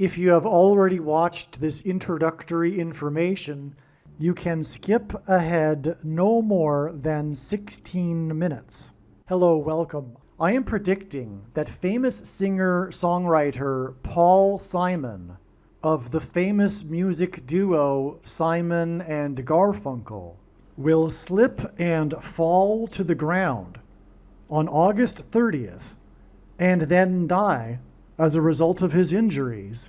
If you have already watched this introductory information, you can skip ahead no more than 16 minutes. Hello, welcome. I am predicting that famous singer-songwriter Paul Simon of the famous music duo Simon and Garfunkel will slip and fall to the ground on August 30th and then die as a result of his injuries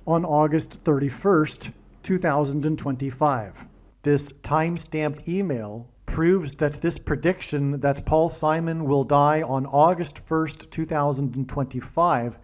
on August 31st, 2025. This time-stamped email proves that this prediction that Paul Simon will die on August 1st, 2025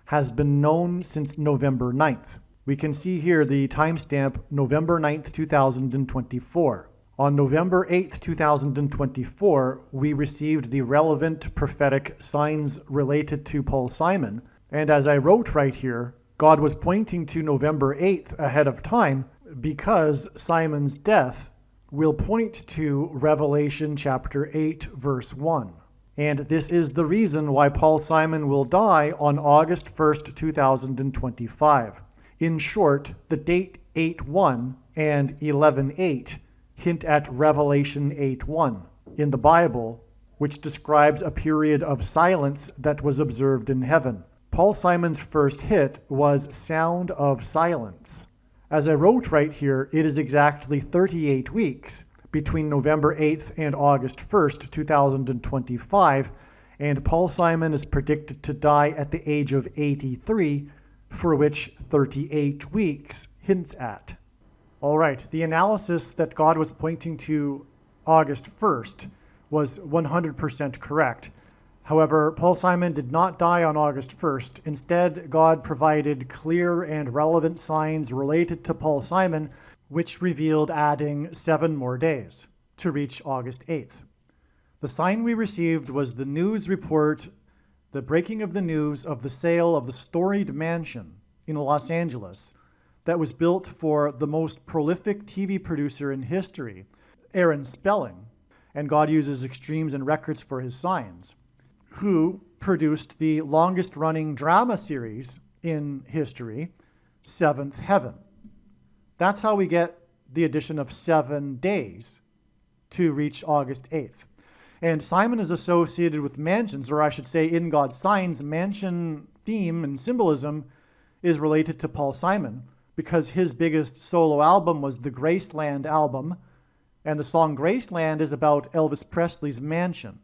has been known since November 9th. We can see here the timestamp November 9th, 2024. On November 8th, 2024, we received the relevant prophetic signs related to Paul Simon. And as I wrote right here, God was pointing to November 8th ahead of time because Simon's death will point to Revelation chapter 8, verse 1. And this is the reason why Paul Simon will die on August 1st, 2025. In short, the date 8:1 and 11:8 hint at Revelation 8:1 in the Bible, which describes a period of silence that was observed in heaven. Paul Simon's first hit was Sound of Silence. As I wrote right here, it is exactly 38 weeks between November 8th and August 1st, 2025, and Paul Simon is predicted to die at the age of 83, for which 38 weeks hints at. All right, the analysis that God was pointing to August 1st was 100% correct. However, Paul Simon did not die on August 1st. Instead, God provided clear and relevant signs related to Paul Simon, which revealed adding 7 more days to reach August 8th. The sign we received was the news report, the breaking of the news of the sale of the storied mansion in Los Angeles that was built for the most prolific TV producer in history, Aaron Spelling, and God uses extremes and records for his signs, who produced the longest-running drama series in history, Seventh Heaven. That's how we get the addition of 7 days to reach August 8th. And Simon is associated with mansions, or I should say in God's signs, mansion theme and symbolism is related to Paul Simon because his biggest solo album was the Graceland album, and the song Graceland is about Elvis Presley's mansion.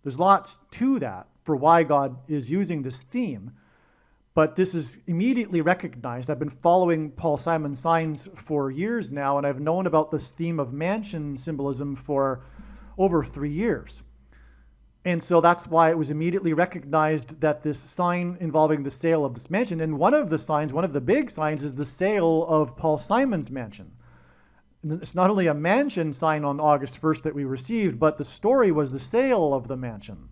There's lots to that for why God is using this theme, but this is immediately recognized. I've been following Paul Simon's signs for years now, and I've known about this theme of mansion symbolism for over 3 years. And so that's why it was immediately recognized that this sign involving the sale of this mansion, and one of the big signs is the sale of Paul Simon's mansion. It's not only a mansion sign on August 1st that we received, but the story was the sale of the mansion.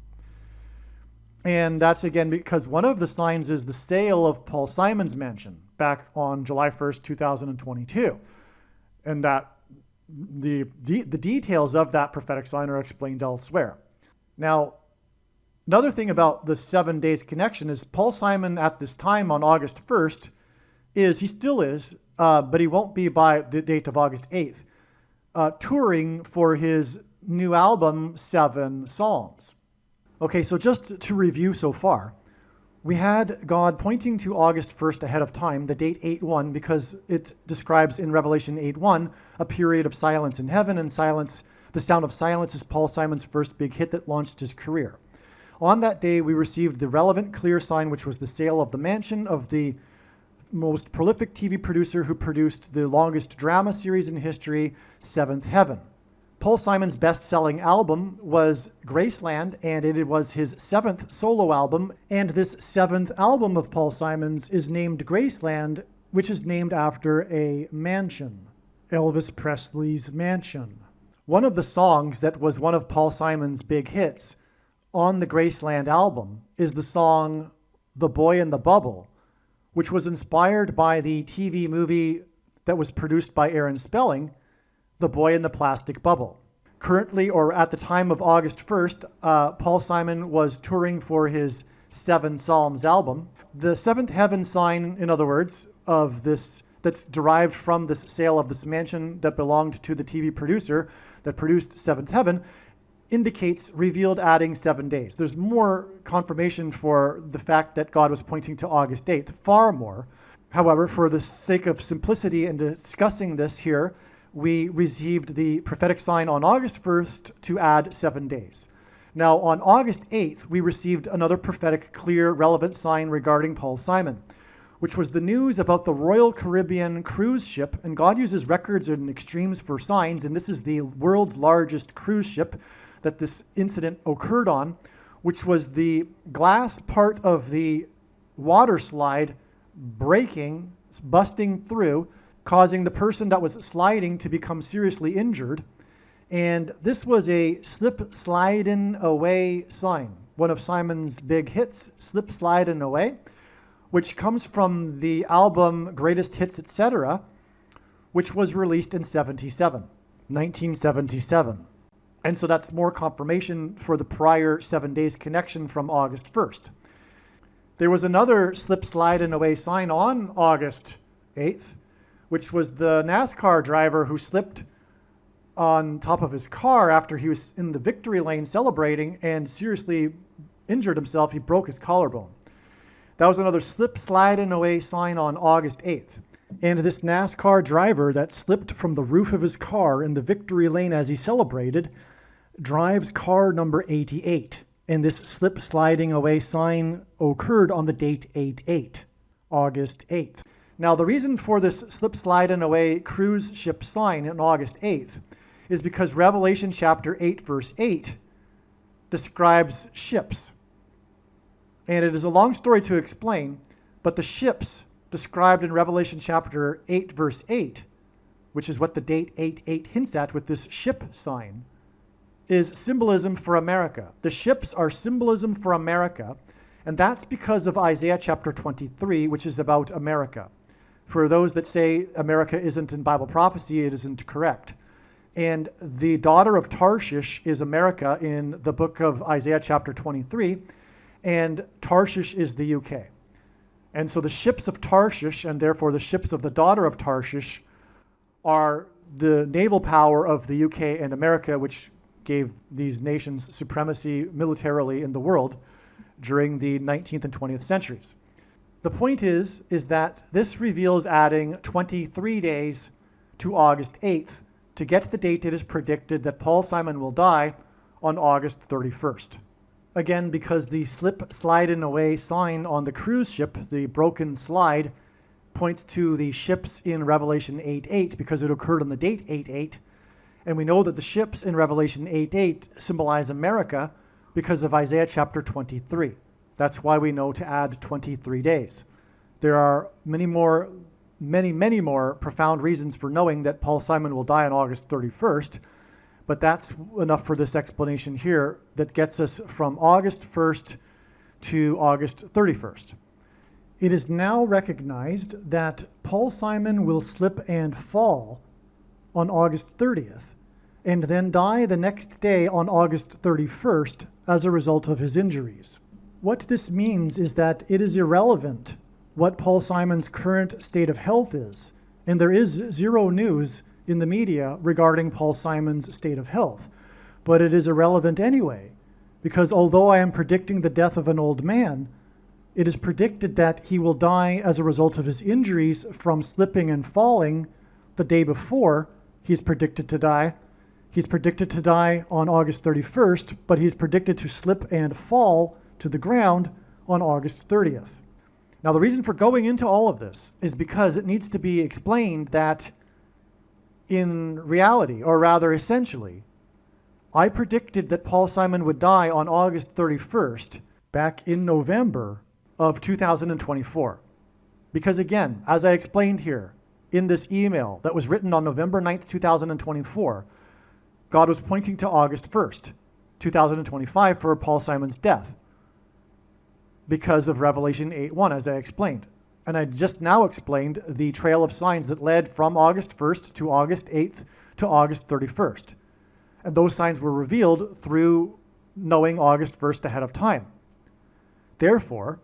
And that's again because one of the signs is the sale of Paul Simon's mansion back on July 1st, 2022. And that the details of that prophetic sign are explained elsewhere. Now, another thing about the 7 days connection is Paul Simon at this time on August 1st he still is, but he won't be by the date of August 8th, touring for his new album, 7 Psalms. Okay, so just to review so far, we had God pointing to August 1st ahead of time, the date 8:1, because it describes in Revelation 8:1 a period of silence in heaven, and silence, the sound of silence is Paul Simon's first big hit that launched his career. On that day, we received the relevant clear sign, which was the sale of the mansion of the most prolific TV producer who produced the longest drama series in history, Seventh Heaven. Paul Simon's best-selling album was Graceland, and it was his 7th solo album, and this 7th album of Paul Simon's is named Graceland, which is named after a mansion, Elvis Presley's mansion. One of the songs that was one of Paul Simon's big hits on the Graceland album is the song The Boy in the Bubble, which was inspired by the TV movie that was produced by Aaron Spelling, The Boy in the Plastic Bubble. Currently, or at the time of August 1st, Paul Simon was touring for his Seven Psalms album. The seventh heaven sign, in other words, of this, that's derived from this sale of this mansion that belonged to the TV producer that produced Seventh Heaven, indicates revealed adding 7 days. There's more confirmation for the fact that God was pointing to August 8th, far more. However, for the sake of simplicity in discussing this here, we received the prophetic sign on August 1st to add 7 days. Now, on August 8th, we received another prophetic, clear, relevant sign regarding Paul Simon, which was the news about the Royal Caribbean cruise ship. And God uses records and extremes for signs, and this is the world's largest cruise ship that this incident occurred on, which was the glass part of the water slide breaking, busting through, causing the person that was sliding to become seriously injured. And this was a slip sliding away sign, one of Simon's big hits, Slip Sliding Away, which comes from the album Greatest Hits, etc., which was released in 1977. And so that's more confirmation for the prior 7 days connection from August 1st. There was another slip sliding away sign on August 8th, which was the NASCAR driver who slipped on top of his car after he was in the victory lane celebrating and seriously injured himself. He broke his collarbone. That was another slip sliding away sign on August 8th. And this NASCAR driver that slipped from the roof of his car in the victory lane as he celebrated drives car number 88. And this slip sliding away sign occurred on the date 8/8, August 8th. Now, the reason for this slip sliding away cruise ship sign on August 8th is because Revelation chapter 8, verse 8 describes ships. And it is a long story to explain, but the ships described in Revelation chapter 8, verse 8, which is what the date 8/8 hints at with this ship sign, is symbolism for America. The ships are symbolism for America, and that's because of Isaiah chapter 23, which is about America. For those that say America isn't in Bible prophecy, it isn't correct. And the daughter of Tarshish is America in the book of Isaiah chapter 23, and Tarshish is the UK. And so the ships of Tarshish, and therefore the ships of the daughter of Tarshish, are the naval power of the UK and America, which gave these nations supremacy militarily in the world during the 19th and 20th centuries. The point is that this reveals adding 23 days to August 8th to get the date it is predicted that Paul Simon will die on August 31st. Again, because the slip sliding away sign on the cruise ship, the broken slide, points to the ships in Revelation 8:8 because it occurred on the date 8/8. And we know that the ships in Revelation 8:8 symbolize America because of Isaiah chapter 23. That's why we know to add 23 days. There are many more profound reasons for knowing that Paul Simon will die on August 31st, but that's enough for this explanation here that gets us from August 1st to August 31st. It is now recognized that Paul Simon will slip and fall on August 30th, and then die the next day on August 31st as a result of his injuries. What this means is that it is irrelevant what Paul Simon's current state of health is, and there is zero news in the media regarding Paul Simon's state of health. But it is irrelevant anyway, because although I am predicting the death of an old man, it is predicted that he will die as a result of his injuries from slipping and falling the day before he's predicted to die. He's predicted to die on August 31st, but he's predicted to slip and fall to the ground on August 30th. Now, the reason for going into all of this is because it needs to be explained that in reality, or rather essentially, I predicted that Paul Simon would die on August 31st back in November of 2024. Because again, as I explained here, in this email that was written on November 9th, 2024, God was pointing to August 1st, 2025 for Paul Simon's death because of Revelation 8:1, as I explained. And I just now explained the trail of signs that led from August 1st to August 8th to August 31st. And those signs were revealed through knowing August 1st ahead of time. Therefore,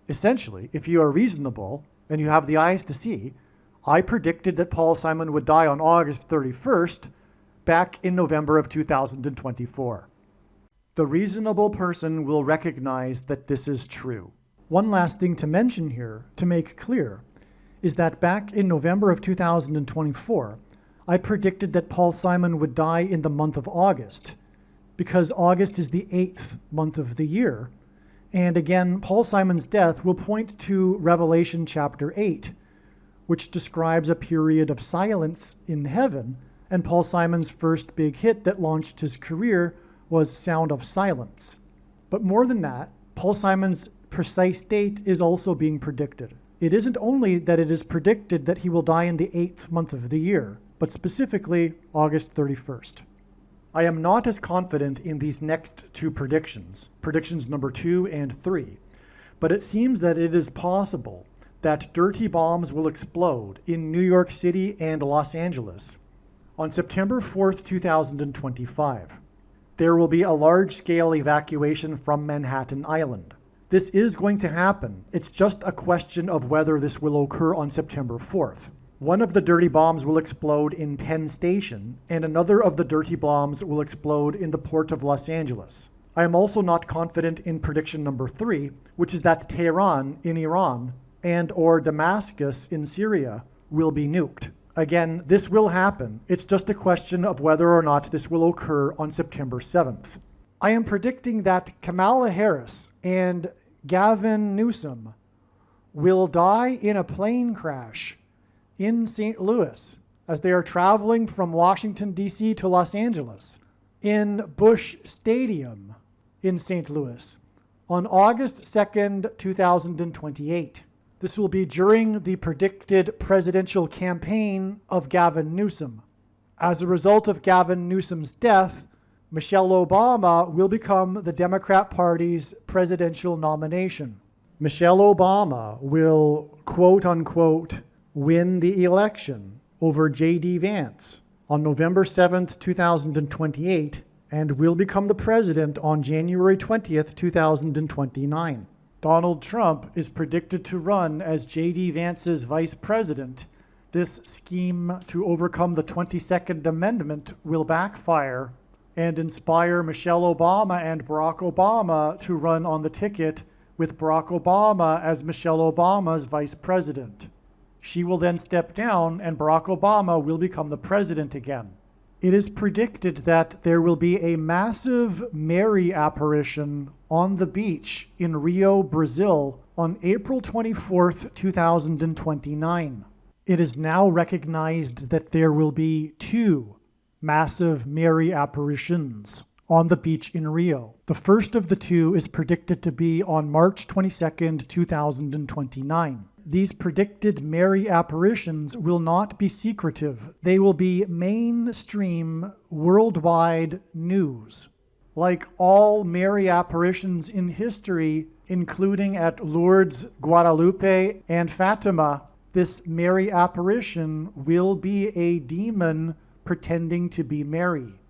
essentially, if you are reasonable and you have the eyes to see, I predicted that Paul Simon would die on August 31st back in November of 2024. The reasonable person will recognize that this is true. One last thing to mention here, to make clear, is that back in November of 2024, I predicted that Paul Simon would die in the month of August, because August is the 8th month of the year. And again, Paul Simon's death will point to Revelation chapter 8, which describes a period of silence in heaven, and Paul Simon's first big hit that launched his career was Sound of Silence. But more than that, Paul Simon's precise date is also being predicted. It isn't only that it is predicted that he will die in the 8th month of the year, but specifically August 31st. I am not as confident in these next two predictions number 2 and 3, but it seems that it is possible that dirty bombs will explode in New York City and Los Angeles on September 4th, 2025. There will be a large-scale evacuation from Manhattan Island. This is going to happen. It's just a question of whether this will occur on September 4th. One of the dirty bombs will explode in Penn Station, and another of the dirty bombs will explode in the port of Los Angeles. I am also not confident in prediction number 3, which is that Tehran in Iran and or Damascus in Syria will be nuked. Again, this will happen. It's just a question of whether or not this will occur on September 7th. I am predicting that Kamala Harris and Gavin Newsom will die in a plane crash in St. Louis as they are traveling from Washington, D.C. to Los Angeles in Busch Stadium in St. Louis on August 2nd, 2028. This will be during the predicted presidential campaign of Gavin Newsom. As a result of Gavin Newsom's death, Michelle Obama will become the Democrat Party's presidential nomination. Michelle Obama will, quote unquote, win the election over J.D. Vance on November 7th, 2028, and will become the president on January 20th, 2029. Donald Trump is predicted to run as J.D. Vance's vice president. This scheme to overcome the 22nd Amendment will backfire and inspire Michelle Obama and Barack Obama to run on the ticket with Barack Obama as Michelle Obama's vice president. She will then step down and Barack Obama will become the president again. It is predicted that there will be a massive Mary apparition on the beach in Rio, Brazil on April 24th, 2029. It is now recognized that there will be 2 massive Mary apparitions on the beach in Rio. The first of the 2 is predicted to be on March 22nd, 2029. These predicted Mary apparitions will not be secretive. They will be mainstream, worldwide news. Like all Mary apparitions in history, including at Lourdes, Guadalupe, and Fatima, this Mary apparition will be a demon pretending to be Mary.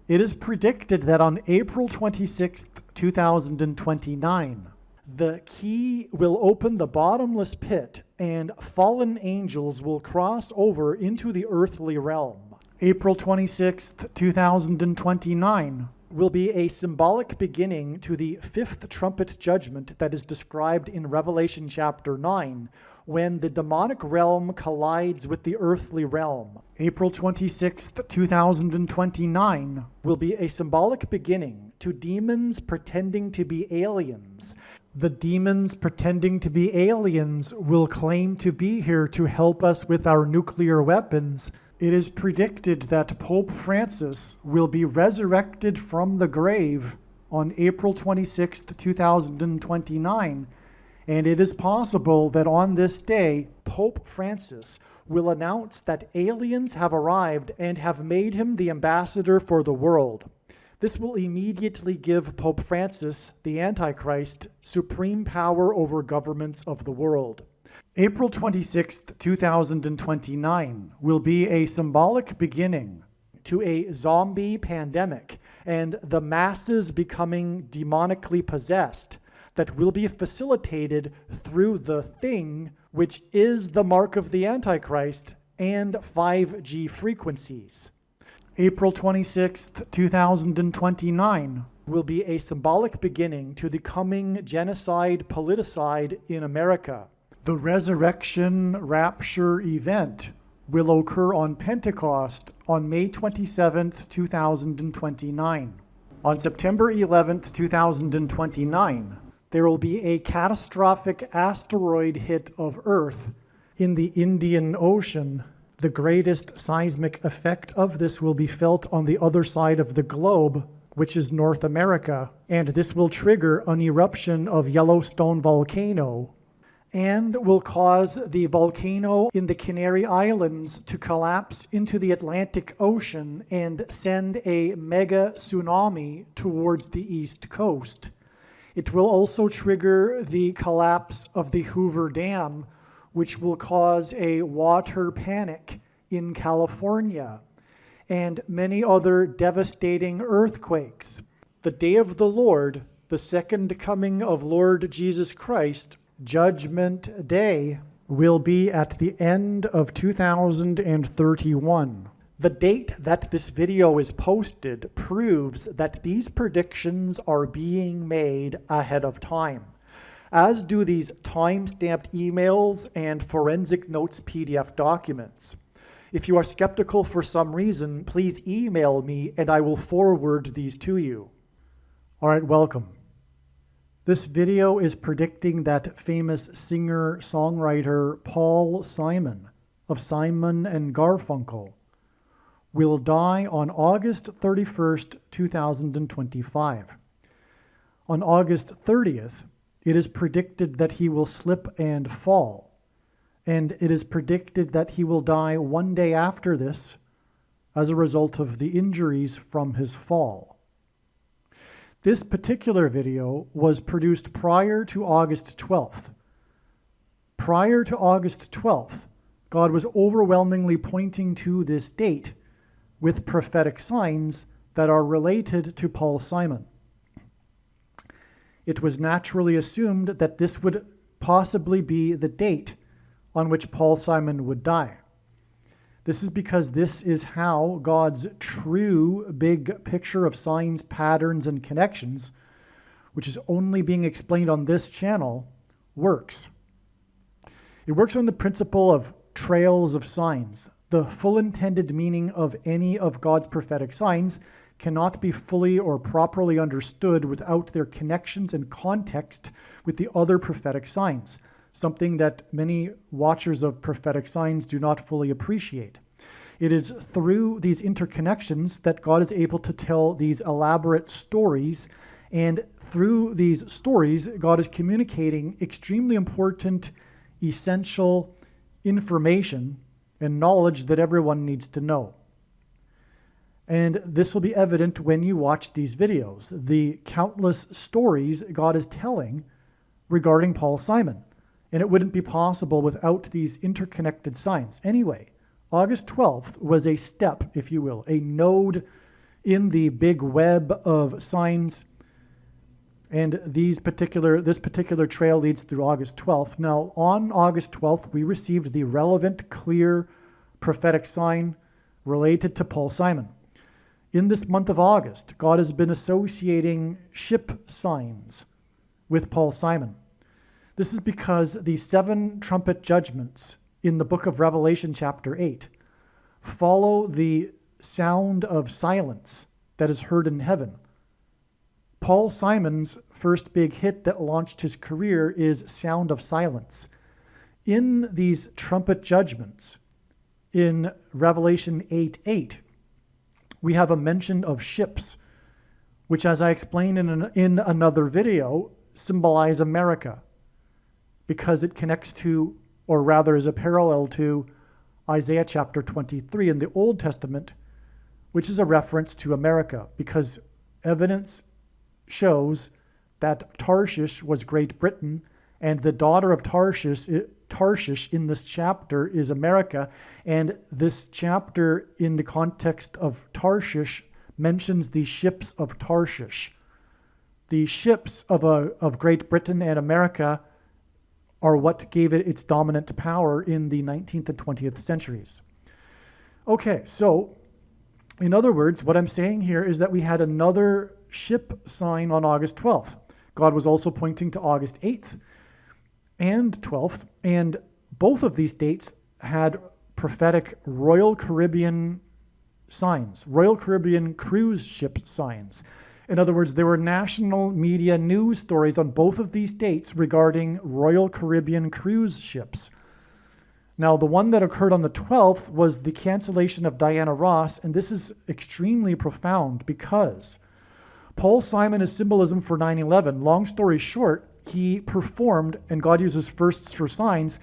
It is predicted that on April 26th, 2029, the key will open the bottomless pit and fallen angels will cross over into the earthly realm. April 26th, 2029 will be a symbolic beginning to the 5th trumpet judgment that is described in Revelation chapter 9, when the demonic realm collides with the earthly realm. April 26th, 2029 will be a symbolic beginning to demons pretending to be aliens. The demons pretending to be aliens will claim to be here to help us with our nuclear weapons. It is predicted that Pope Francis will be resurrected from the grave on April 26th, 2029, and it is possible that on this day, Pope Francis will announce that aliens have arrived and have made him the ambassador for the world. This will immediately give Pope Francis, the Antichrist, supreme power over governments of the world. April 26th, 2029 will be a symbolic beginning to a zombie pandemic and the masses becoming demonically possessed that will be facilitated through the thing, which is the mark of the Antichrist and 5G frequencies. April 26th, 2029 will be a symbolic beginning to the coming genocide politicide in America. The resurrection rapture event will occur on Pentecost on May 27th, 2029. On September 11th, 2029, there will be a catastrophic asteroid hit of Earth in the Indian Ocean. The greatest seismic effect of this will be felt on the other side of the globe, which is North America, and this will trigger an eruption of Yellowstone volcano and will cause the volcano in the Canary Islands to collapse into the Atlantic Ocean and send a mega tsunami towards the East Coast. It will also trigger the collapse of the Hoover Dam, which will cause a water panic in California, and many other devastating earthquakes. The day of the Lord, the second coming of Lord Jesus Christ, Judgment Day, will be at the end of 2031. The date that this video is posted proves that these predictions are being made ahead of time, as do these time-stamped emails and forensic notes PDF documents. If you are skeptical for some reason, please email me and I will forward these to you. All right, welcome. This video is predicting that famous singer-songwriter Paul Simon of Simon and Garfunkel will die on August 31st, 2025. On August 30th, it is predicted that he will slip and fall, and it is predicted that he will die one day after this as a result of the injuries from his fall. This particular video was produced prior to August 12th. Prior to August 12th, God was overwhelmingly pointing to this date with prophetic signs that are related to Paul Simon. It was naturally assumed that this would possibly be the date on which Paul Simon would die. This is because this is how God's true big picture of signs, patterns, and connections, which is only being explained on this channel, works. It works on the principle of trails of signs. The full intended meaning of any of God's prophetic signs cannot be fully or properly understood without their connections and context with the other prophetic signs, something that many watchers of prophetic signs do not fully appreciate. It is through these interconnections that God is able to tell these elaborate stories, and through these stories, God is communicating extremely important, essential information and knowledge that everyone needs to know. And this will be evident when you watch these videos, the countless stories God is telling regarding Paul Simon. And it wouldn't be possible without these interconnected signs. Anyway, August 12th was a step, if you will, a node in the big web of signs. And this particular trail leads through August 12th. Now, on August 12th, we received the relevant, clear prophetic sign related to Paul Simon. In this month of August, God has been associating ship signs with Paul Simon. This is because the 7 trumpet judgments in the book of Revelation chapter 8 follow the sound of silence that is heard in heaven. Paul Simon's first big hit that launched his career is Sound of Silence. In these trumpet judgments, in Revelation 8:8, we have a mention of ships, which, as I explained in another video, symbolize America, because it connects to, or rather is a parallel to, Isaiah chapter 23 in the Old Testament, which is a reference to America, because evidence shows that Tarshish was Great Britain, and the daughter of Tarshish in this chapter is America, and this chapter in the context of Tarshish mentions the ships of Tarshish. The ships of Great Britain and America are what gave it its dominant power in the 19th and 20th centuries. Okay, so in other words, what I'm saying here is that we had another ship sign on August 12th. God was also pointing to August 8th and 12th, and both of these dates had prophetic Royal Caribbean signs, Royal Caribbean cruise ship signs. In other words, there were national media news stories on both of these dates regarding Royal Caribbean cruise ships. Now, the one that occurred on the 12th was the cancellation of Diana Ross, and this is extremely profound because Paul Simon is symbolism for 9/11. Long story short, he performed, and God uses firsts for signs,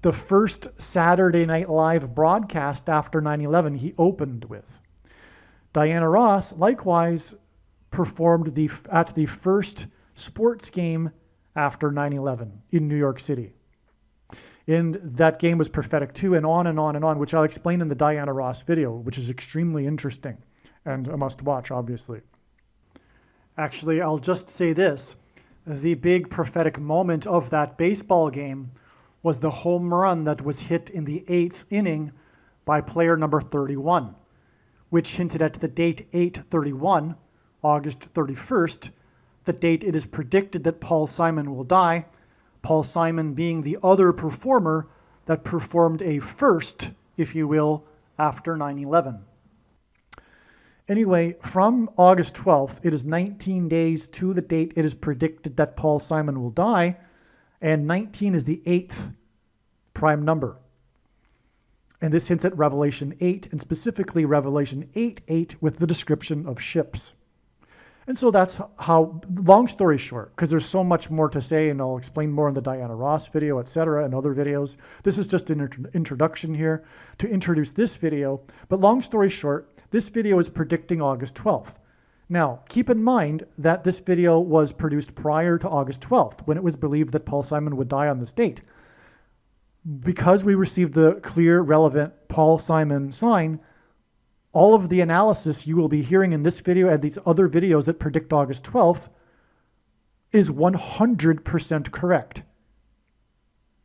the first Saturday Night Live broadcast after 9/11 he opened with. Diana Ross likewise performed at the first sports game after 9/11 in New York City. And that game was prophetic too, and on and on and on, which I'll explain in the Diana Ross video, which is extremely interesting and a must watch, obviously. Actually, I'll just say this. The big prophetic moment of that baseball game was the home run that was hit in the 8th inning by player number 31, which hinted at the date 8/31, August 31st, the date it is predicted that Paul Simon will die, Paul Simon being the other performer that performed a first, if you will, after 9/11. Anyway, from August 12th, it is 19 days to the date it is predicted that Paul Simon will die, and 19 is the 8th prime number. And this hints at Revelation 8, and specifically Revelation 8:8 with the description of ships. And so that's how, long story short, because there's so much more to say, and I'll explain more in the Diana Ross video, etc., and other videos. This is just an introduction here to introduce this video. But long story short, this video is predicting August 12th. Now, keep in mind that this video was produced prior to August 12th, when it was believed that Paul Simon would die on this date. Because we received the clear, relevant Paul Simon sign, all of the analysis you will be hearing in this video and these other videos that predict August 12th is 100% correct.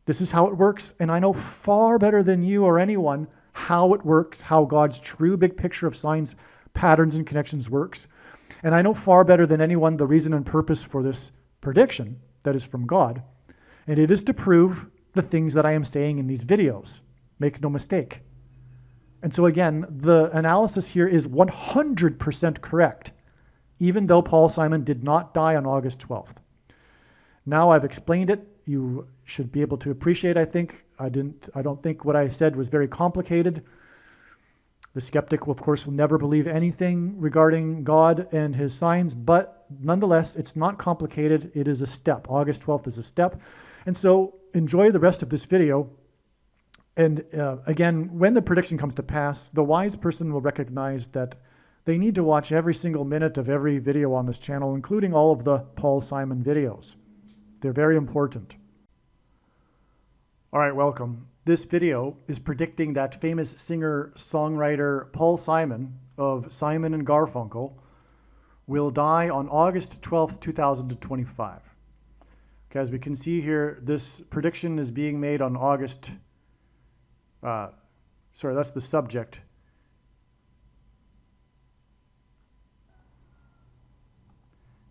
This is how it works, and I know far better than you or anyone how it works, how God's true big picture of signs, patterns, and connections works. And I know far better than anyone the reason and purpose for this prediction that is from God, and it is to prove the things that I am saying in these videos. Make no mistake. And so again, the analysis here is 100% correct, even though Paul Simon did not die on August 12th. Now I've explained it. You should be able to appreciate, I think. I don't think what I said was very complicated. The skeptic, of course, will never believe anything regarding God and his signs, but nonetheless, it's not complicated. It is a step. August 12th is a step. And so enjoy the rest of this video. And again, when the prediction comes to pass, the wise person will recognize that they need to watch every single minute of every video on this channel, including all of the Paul Simon videos. They're very important. All right, welcome. This video is predicting that famous singer-songwriter Paul Simon of Simon and Garfunkel will die on August 12th, 2025. Okay, as we can see here, this prediction is being made on August that's the subject.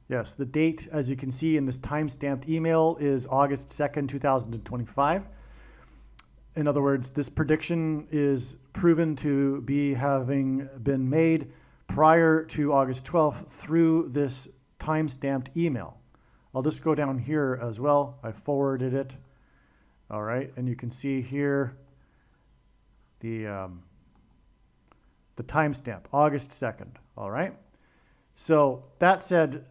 Yes, the date, as you can see in this time-stamped email, is August 2nd, 2025. In other words, this prediction is proven to be having been made prior to August 12th through this time-stamped email. I'll just go down here as well. I forwarded it. All right, and you can see here the timestamp, August 2nd, all right? So that said,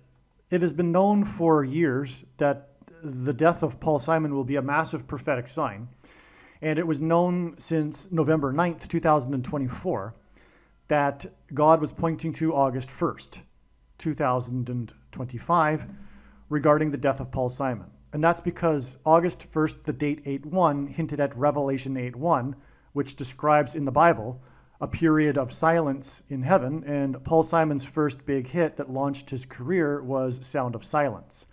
it has been known for years that the death of Paul Simon will be a massive prophetic sign. And it was known since November 9th, 2024, that God was pointing to August 1st, 2025, regarding the death of Paul Simon. And that's because August 1st, the date 8/1, hinted at Revelation 8/1, which describes in the Bible a period of silence in heaven, and Paul Simon's first big hit that launched his career was Sound of Silence.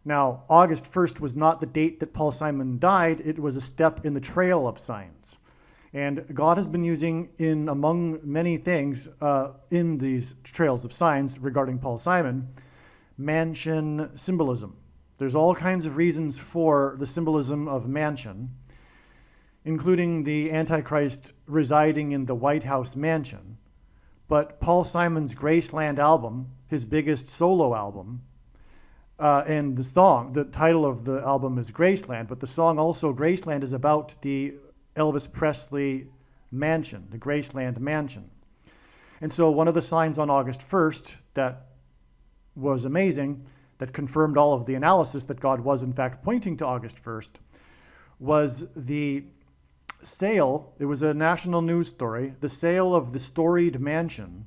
Now, August 1st was not the date that Paul Simon died, it was a step in the trail of signs. And God has been using, in among many things in these trails of signs regarding Paul Simon, mansion symbolism. There's all kinds of reasons for the symbolism of mansion, including the Antichrist residing in the White House mansion. But Paul Simon's Graceland album, his biggest solo album, and the title of the album is Graceland, but the song also, Graceland, is about the Elvis Presley mansion, the Graceland mansion. And so one of the signs on August 1st that was amazing, that confirmed all of the analysis that God was in fact pointing to August 1st, was the sale, it was a national news story, the sale of the storied mansion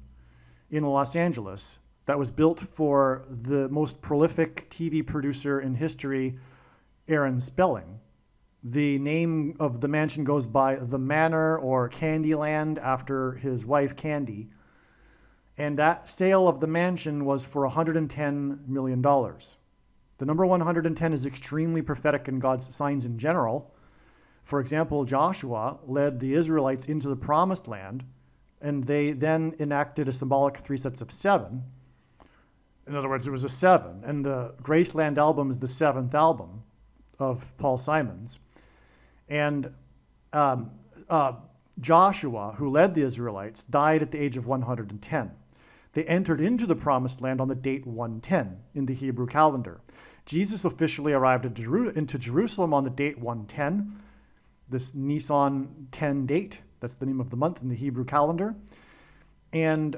in Los Angeles that was built for the most prolific TV producer in history, Aaron Spelling. The name of the mansion goes by the Manor or Candyland after his wife Candy. And that sale of the mansion was for $110 million. The number 110 is extremely prophetic in God's signs in general. For example, Joshua led the Israelites into the promised land, and they then enacted a symbolic 3 sets of 7. In other words, it was a 7. And the Graceland album is the 7th album of Paul Simon's. And Joshua, who led the Israelites, died at the age of 110. They entered into the promised land on the date 110 in the Hebrew calendar. Jesus officially arrived into Jerusalem on the date 110, this Nisan 10 date. That's the name of the month in the Hebrew calendar. And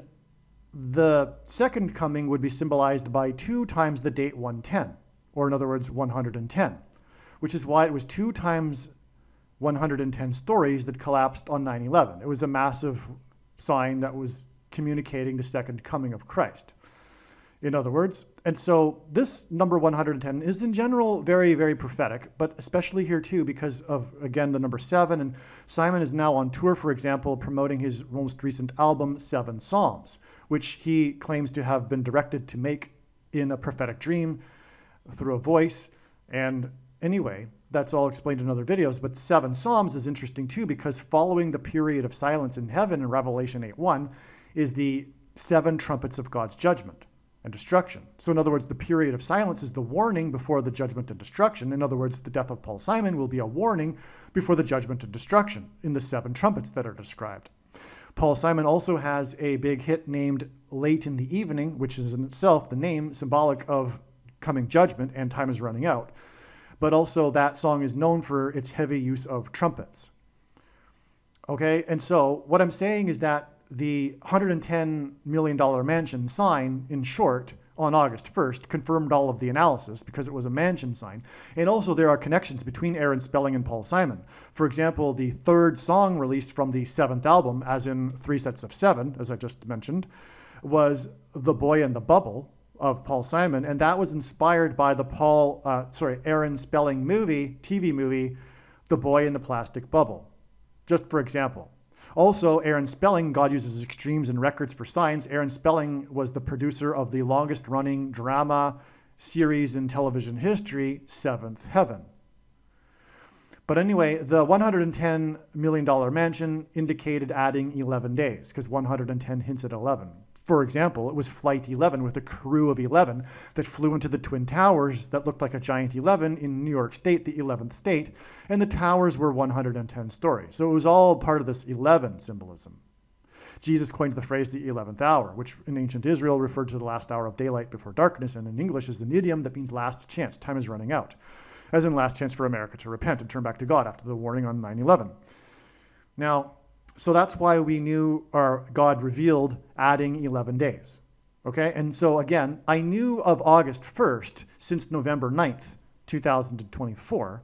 the second coming would be symbolized by 2 times the date 110, or in other words, 110, which is why it was 2 times 110 stories that collapsed on 9/11. It was a massive sign that was communicating the second coming of Christ, in other words. And so this number 110 is in general very, very prophetic, but especially here too because of, again, the number 7. And Simon is now on tour, for example, promoting his most recent album, 7 Psalms, which he claims to have been directed to make in a prophetic dream through a voice. And anyway, that's all explained in other videos, but 7 Psalms is interesting too because following the period of silence in heaven in Revelation 8:1 is the 7 trumpets of God's judgment and destruction. So in other words, the period of silence is the warning before the judgment and destruction. In other words, the death of Paul Simon will be a warning before the judgment and destruction in the 7 trumpets that are described. Paul Simon also has a big hit named Late in the Evening, which is in itself the name symbolic of coming judgment and time is running out. But also that song is known for its heavy use of trumpets. Okay, and so what I'm saying is that the $110 million mansion sign, in short, on August 1st, confirmed all of the analysis because it was a mansion sign. And also there are connections between Aaron Spelling and Paul Simon. For example, the 3rd song released from the 7th album, as in 3 sets of 7, as I just mentioned, was The Boy in the Bubble of Paul Simon, and that was inspired by the Aaron Spelling TV movie, The Boy in the Plastic Bubble, just for example. Also, Aaron Spelling, God uses extremes and records for signs. Aaron Spelling was the producer of the longest running drama series in television history, Seventh Heaven. But anyway, the $110 million mansion indicated adding 11 days because 110 hints at 11. For example, it was Flight 11 with a crew of 11 that flew into the Twin Towers that looked like a giant 11 in New York State, the 11th state, and the towers were 110 stories. So it was all part of this 11 symbolism. Jesus coined the phrase the 11th hour, which in ancient Israel referred to the last hour of daylight before darkness, and in English is an idiom that means last chance, time is running out, as in last chance for America to repent and turn back to God after the warning on 9/11. Now, so that's why we knew, or God revealed, adding 11 days. Okay, and so again, I knew of August 1st since November 9th, 2024.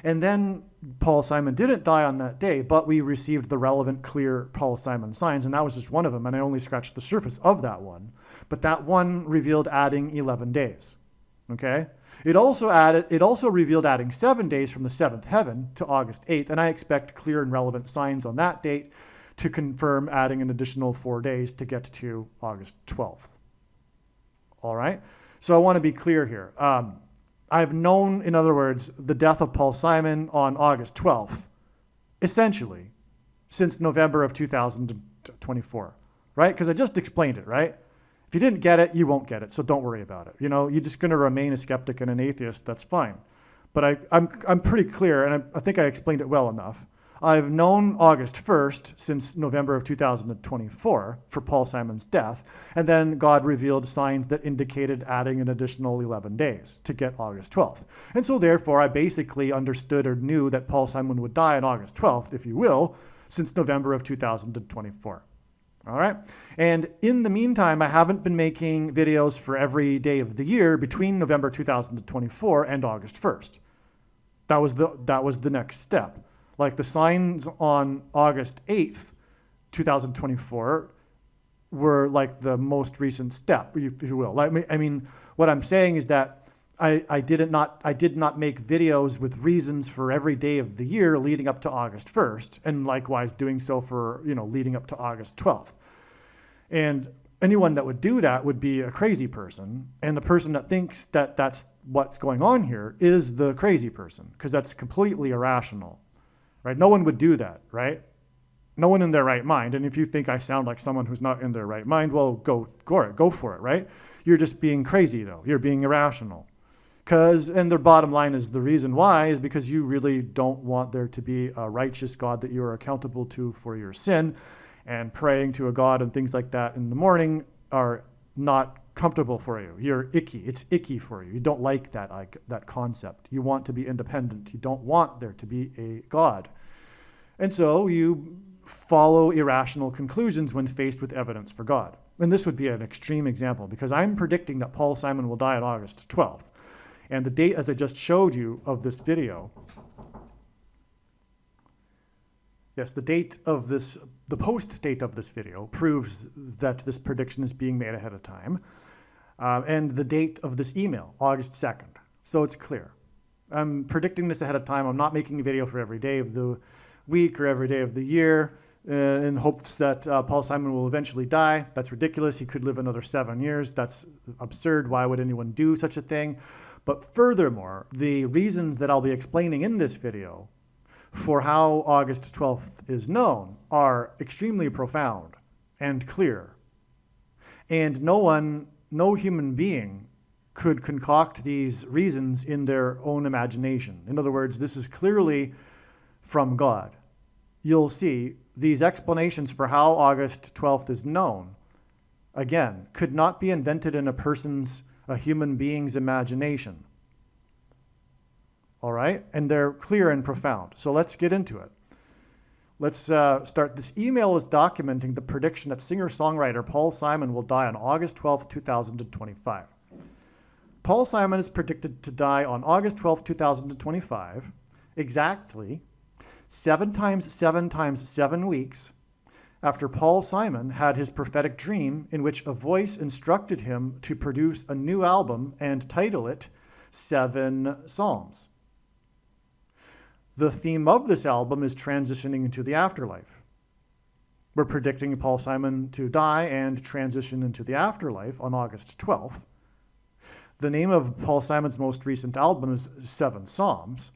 And then Paul Simon didn't die on that day, but we received the relevant, clear Paul Simon signs, and that was just one of them, and I only scratched the surface of that one. But that one revealed adding 11 days. Okay? It also revealed adding 7 days from the 7th heaven to August 8th, and I expect clear and relevant signs on that date to confirm adding an additional 4 days to get to August 12th. All right? So I want to be clear here. I've known, in other words, the death of Paul Simon on August 12th, essentially, since November of 2024, right? Because I just explained it, right? If you didn't get it, you won't get it, so don't worry about it. You're just going to remain a skeptic and an atheist, that's fine. But I'm pretty clear, and I think I explained it well enough. I've known August 1st since November of 2024 for Paul Simon's death, and then God revealed signs that indicated adding an additional 11 days to get August 12th. And so therefore, I basically understood or knew that Paul Simon would die on August 12th, if you will, since November of 2024. All right. And in the meantime, I haven't been making videos for every day of the year between November 2024 and August 1st. That was the next step. Like the signs on August 8th, 2024 were like the most recent step, if you will. I mean, what I'm saying is that I did not make videos with reasons for every day of the year leading up to August 1st, and likewise doing so for, leading up to August 12th. And anyone that would do that would be a crazy person, and the person that thinks that that's what's going on here is the crazy person, because that's completely irrational, right? No one would do that, right? No one in their right mind. And if you think I sound like someone who's not in their right mind, well, go for it, right? You're just being crazy, though. You're being irrational. And the bottom line is the reason why is because you really don't want there to be a righteous God that you are accountable to for your sin, and praying to a God and things like that in the morning are not comfortable for you. You're icky. It's icky for you. You don't like that concept. You want to be independent. You don't want there to be a God. And so you follow irrational conclusions when faced with evidence for God. And this would be an extreme example, because I'm predicting that Paul Simon will die on August 12th. And the date, as I just showed you of this video, yes, the post date of this video proves that this prediction is being made ahead of time. And the date of this email, August 2nd. So it's clear. I'm predicting this ahead of time. I'm not making a video for every day of the week or every day of the year in hopes that Paul Simon will eventually die. That's ridiculous. He could live another 7 years. That's absurd. Why would anyone do such a thing? But furthermore, the reasons that I'll be explaining in this video for how August 12th is known are extremely profound and clear. And no human being could concoct these reasons in their own imagination. In other words, this is clearly from God. You'll see these explanations for how August 12th is known, again, could not be invented in a human being's imagination. All right? And they're clear and profound. So let's get into it. Let's start. This email is documenting the prediction that singer-songwriter Paul Simon will die on August 12th, 2025. Paul Simon is predicted to die on August 12th, 2025, exactly 7 times 7 times 7 weeks after Paul Simon had his prophetic dream in which a voice instructed him to produce a new album and title it 7 Psalms. The theme of this album is transitioning into the afterlife. We're predicting Paul Simon to die and transition into the afterlife on August 12th. The name of Paul Simon's most recent album is 7 Psalms.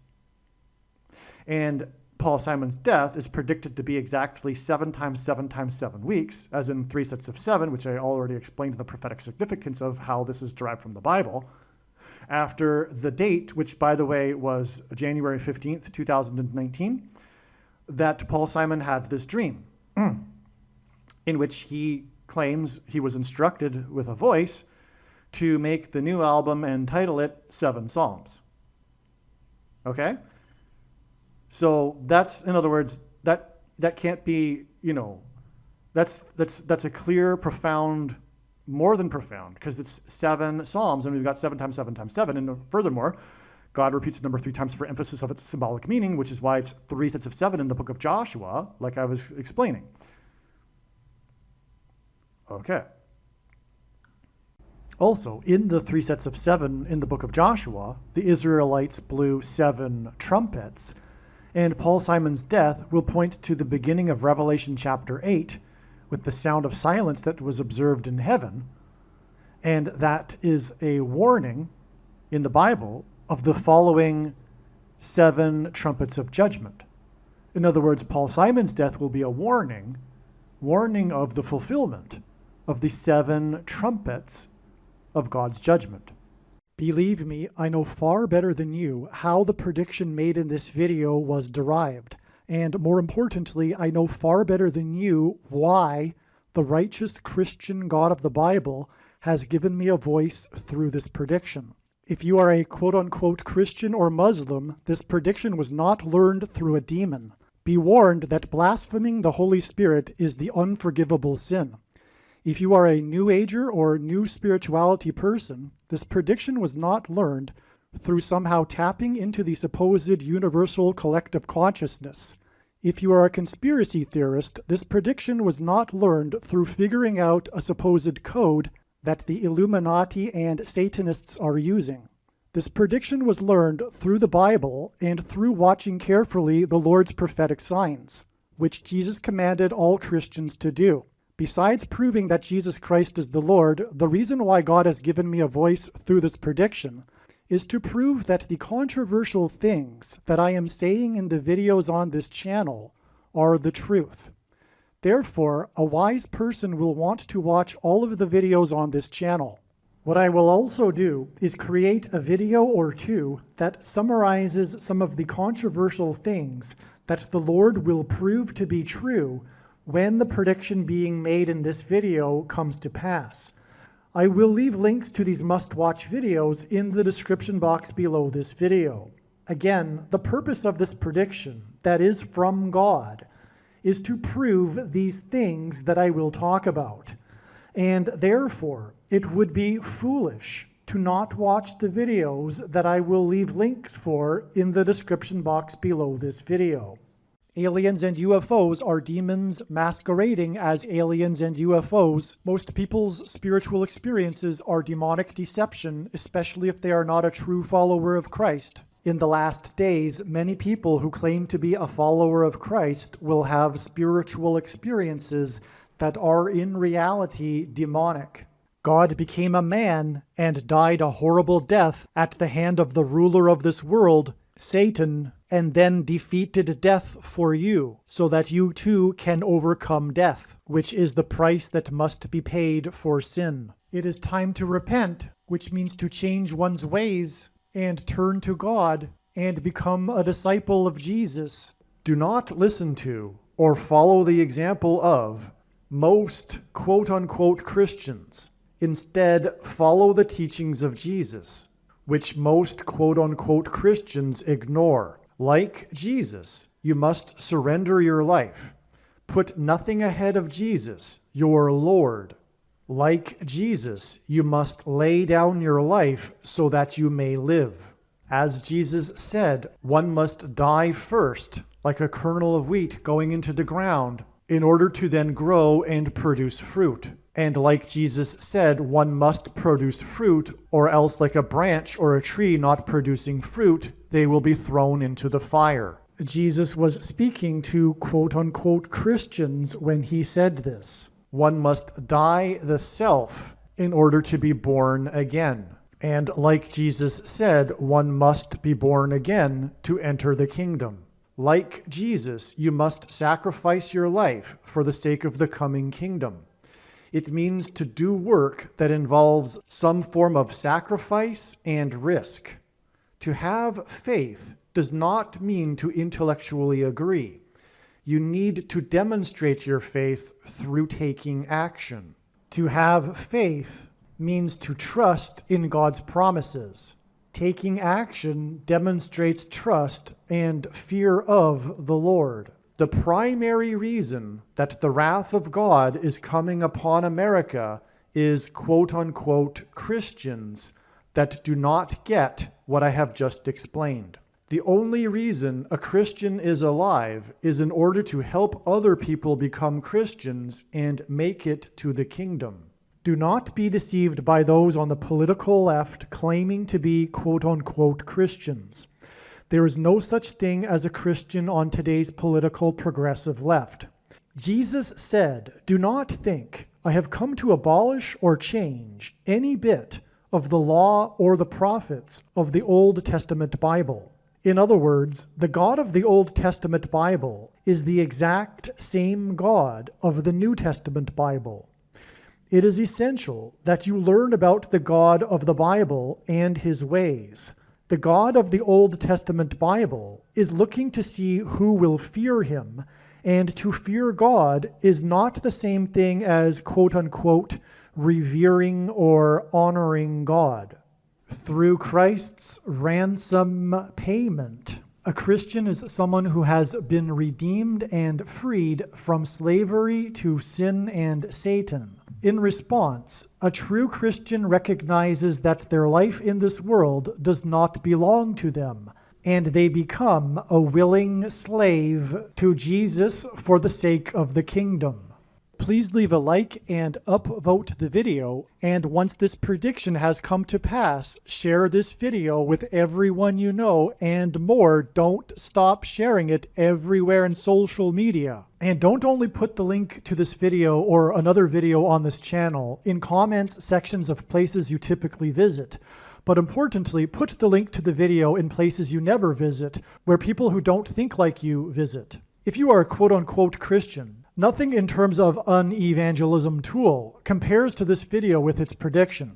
And Paul Simon's death is predicted to be exactly 7 times 7 times 7 weeks, as in 3 sets of 7, which I already explained the prophetic significance of how this is derived from the Bible, after the date, which, by the way, was January 15th, 2019, that Paul Simon had this dream, in which he claims he was instructed with a voice to make the new album and title it 7 Psalms. Okay? So that's, in other words, that can't be, that's a clear, profound, more than profound, because it's 7 Psalms, and we've got 7 times 7 times 7. And furthermore, God repeats the number 3 times for emphasis of its symbolic meaning, which is why it's 3 sets of 7 in the book of Joshua, like I was explaining. Okay. Also, in the 3 sets of 7 in the book of Joshua, the Israelites blew 7 trumpets, And Paul Simon's death will point to the beginning of Revelation chapter 8 with the sound of silence that was observed in heaven. And that is a warning in the Bible of the following 7 trumpets of judgment. In other words, Paul Simon's death will be a warning of the fulfillment of the 7 trumpets of God's judgment. Believe me, I know far better than you how the prediction made in this video was derived. And more importantly, I know far better than you why the righteous Christian God of the Bible has given me a voice through this prediction. If you are a quote-unquote Christian or Muslim, this prediction was not learned through a demon. Be warned that blaspheming the Holy Spirit is the unforgivable sin. If you are a New Ager or New Spirituality person, this prediction was not learned through somehow tapping into the supposed universal collective consciousness. If you are a conspiracy theorist, this prediction was not learned through figuring out a supposed code that the Illuminati and Satanists are using. This prediction was learned through the Bible and through watching carefully the Lord's prophetic signs, which Jesus commanded all Christians to do. Besides proving that Jesus Christ is the Lord, the reason why God has given me a voice through this prediction is to prove that the controversial things that I am saying in the videos on this channel are the truth. Therefore, a wise person will want to watch all of the videos on this channel. What I will also do is create a video or two that summarizes some of the controversial things that the Lord will prove to be true when the prediction being made in this video comes to pass. I will leave links to these must-watch videos in the description box below this video. Again, the purpose of this prediction, that is from God, is to prove these things that I will talk about. And therefore, it would be foolish to not watch the videos that I will leave links for in the description box below this video. Aliens and UFOs are demons masquerading as aliens and UFOs. Most people's spiritual experiences are demonic deception, especially if they are not a true follower of Christ. In the last days, many people who claim to be a follower of Christ will have spiritual experiences that are in reality demonic. God became a man and died a horrible death at the hand of the ruler of this world, Satan, and then defeated death for you, so that you too can overcome death, which is the price that must be paid for sin. It is time to repent, which means to change one's ways and turn to God and become a disciple of Jesus. Do not listen to or follow the example of most quote-unquote Christians. Instead, follow the teachings of Jesus, which most quote-unquote Christians ignore. Like Jesus, you must surrender your life. Put nothing ahead of Jesus, your Lord. Like Jesus, you must lay down your life so that you may live. As Jesus said, one must die first, like a kernel of wheat going into the ground, in order to then grow and produce fruit. And like Jesus said, one must produce fruit, or else like a branch or a tree not producing fruit, they will be thrown into the fire. Jesus was speaking to quote-unquote Christians when he said this. One must die the self in order to be born again. And like Jesus said, one must be born again to enter the kingdom. Like Jesus, you must sacrifice your life for the sake of the coming kingdom. It means to do work that involves some form of sacrifice and risk. To have faith does not mean to intellectually agree. You need to demonstrate your faith through taking action. To have faith means to trust in God's promises. Taking action demonstrates trust and fear of the Lord. The primary reason that the wrath of God is coming upon America is quote-unquote Christians that do not get what I have just explained. The only reason a Christian is alive is in order to help other people become Christians and make it to the kingdom. Do not be deceived by those on the political left claiming to be quote-unquote Christians. There is no such thing as a Christian on today's political progressive left. Jesus said, "Do not think I have come to abolish or change any bit of the law or the prophets of the Old Testament Bible." In other words, the God of the Old Testament Bible is the exact same God of the New Testament Bible. It is essential that you learn about the God of the Bible and his ways. The God of the Old Testament Bible is looking to see who will fear him, and to fear God is not the same thing as quote-unquote revering or honoring God. Through Christ's ransom payment, a Christian is someone who has been redeemed and freed from slavery to sin and Satan. In response, a true Christian recognizes that their life in this world does not belong to them, and they become a willing slave to Jesus for the sake of the kingdom. Please leave a like and upvote the video, and once this prediction has come to pass, share this video with everyone you know, and more, don't stop sharing it everywhere in social media. And don't only put the link to this video or another video on this channel in comments sections of places you typically visit, but importantly, put the link to the video in places you never visit, where people who don't think like you visit. If you are a quote-unquote Christian, nothing in terms of an evangelism tool compares to this video with its prediction.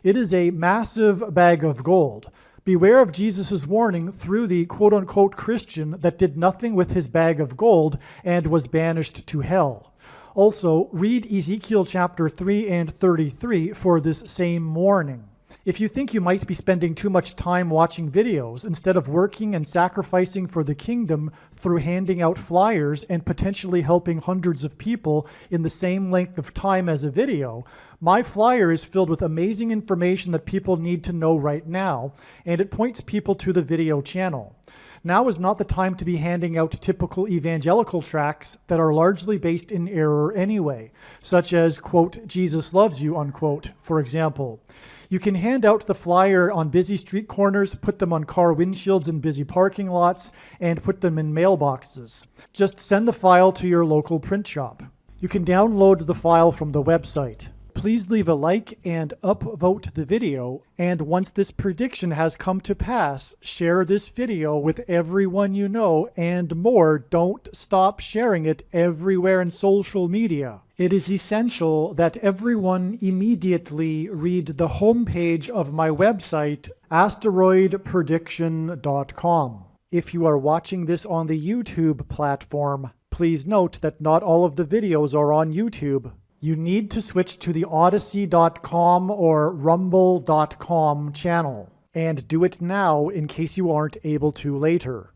It is a massive bag of gold. Beware of Jesus' warning through the quote-unquote Christian that did nothing with his bag of gold and was banished to hell. Also, read Ezekiel chapter 3 and 33 for this same warning. If you think you might be spending too much time watching videos instead of working and sacrificing for the kingdom through handing out flyers and potentially helping hundreds of people in the same length of time as a video, my flyer is filled with amazing information that people need to know right now, and it points people to the video channel. Now is not the time to be handing out typical evangelical tracts that are largely based in error anyway, such as, quote, "Jesus loves you," unquote, for example. You can hand out the flyer on busy street corners, put them on car windshields in busy parking lots, and put them in mailboxes. Just send the file to your local print shop. You can download the file from the website. Please leave a like and upvote the video, and once this prediction has come to pass, share this video with everyone you know, and more, don't stop sharing it everywhere in social media. It is essential that everyone immediately read the homepage of my website, asteroidprediction.com. If you are watching this on the YouTube platform, please note that not all of the videos are on YouTube. You need to switch to the Odyssey.com or Rumble.com channel, and do it now in case you aren't able to later.